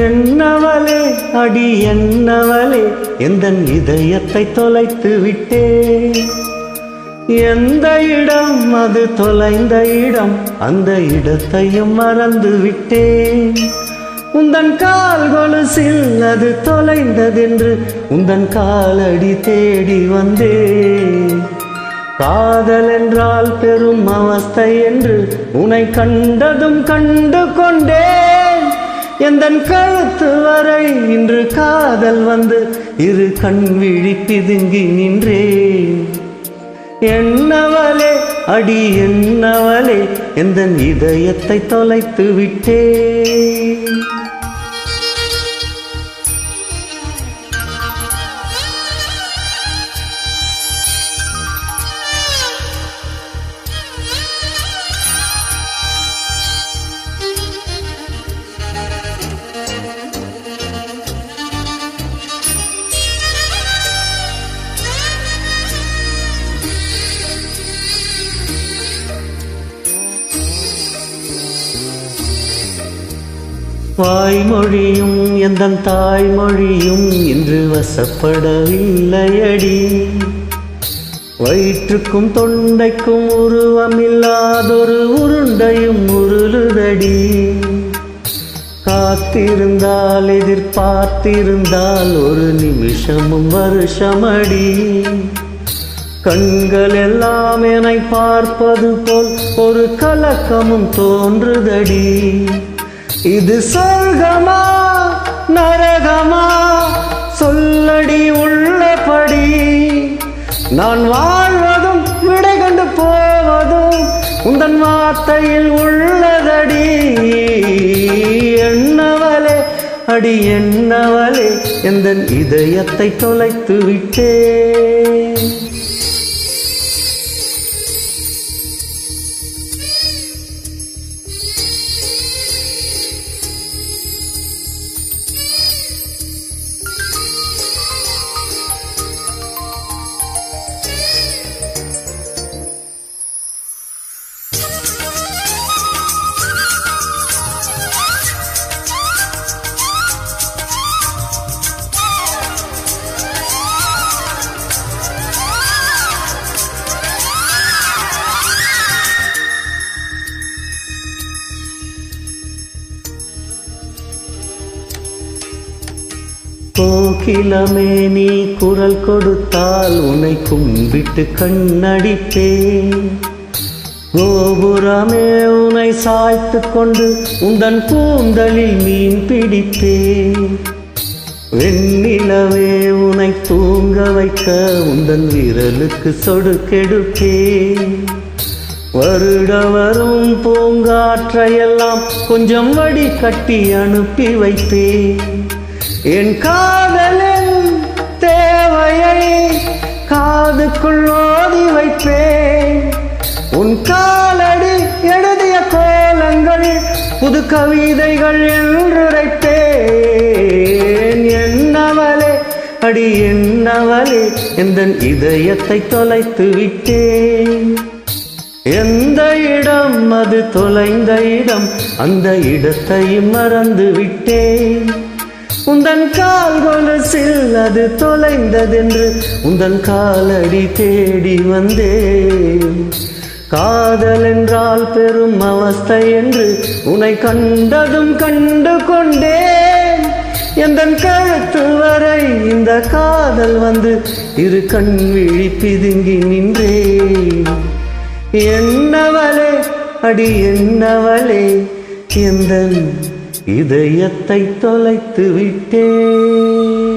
என்னவளே அடி என்னவளே எந்தன் இதயத்தை தொலைத்து விட்டே. எந்த இடம் அது தொலைந்த இடம், அந்த இடத்தையும் மறந்து விட்டேன். உந்தன் கால் கொலுசில் அது தொலைந்ததென்று உந்தன் காலடி தேடி வந்தேன். காதல் என்றால் பெரும் அவஸ்தை என்று உன்னை கண்டதும் கண்டு கொண்டேன். எந்தன் கழுத்து வரை இன்று காதல் வந்து இரு கண் விழி பிதுங்கி நின்றேன். என்னவளே அடி என்னவளே எந்தன் இதயத்தை தொலைத்து விட்டேன். வாய்மொழியும் எந்தன் தாய்மொழியும் இன்று வசப்படவில்லையடி. வயிற்றுக்கும் தொண்டைக்கும் உருவமில்லாதொரு உருண்டையும் உருளுதடி. காத்திருந்தால் எதிர்பார்த்திருந்தால் ஒரு நிமிஷமும் வருஷமடி. கண்கள் எல்லாம் என்னை பார்ப்பது போல் ஒரு கலக்கமும் தோன்றுதடி. இது சொர்க்கமா நரகமா சொல்லடி உள்ளபடி. நான் வாழ்வதும் விடை கண்டு போவதும் உந்தன் வார்த்தையில் உள்ளதடி. என்னவளே அடி என்னவளே எந்தன் இதயத்தை தொலைத்து விட்டேன். கோகிலமே நீ குரல் கொடுத்தால் உன்னை கும்பிட்டு கண்ணடிப்பேன். கோபுரமே உன்னை சாய்த்து கொண்டு உந்தன் கூந்தலில் மீன் பிடிப்பேன். வெண்ணிலவே உன்னை தூங்க வைக்க உந்தன் விரலுக்கு சொடுக்கெடுப்பேன். வருட வரும் பூங்காற்றையெல்லாம் கொஞ்சம் வடி கட்டி அனுப்பி வைப்பேன். என் காதலின் தேவையை காதுக்குள் ஓதி வைப்பேன். உன் காலடி எழுதிய கோலங்கள் புது கவிதைகள் என்றுரைத்தேன். என்னவளே அடி என்னவளே எந்தன் இதயத்தை தொலைத்து விட்டேன். எந்த இடம் அது தொலைந்த இடம், அந்த இடத்தையும் மறந்து விட்டேன். உந்தன் கால் கொலுசில் அது தொலைந்ததென்று உந்தன் காலடி தேடி வந்தேன். காதல் என்றால் பெரும் அவஸ்தை என்று உன்னை கண்டதும் கண்டு கொண்டேன். எந்தன் கழுத்து வரை இந்த காதல் வந்து இரு கண் விழி பிதுங்கி நின்றேன். என்னவளே அடி என்னவளே எந்தன் இதயத்தை தொலைத்து விட்டேன்.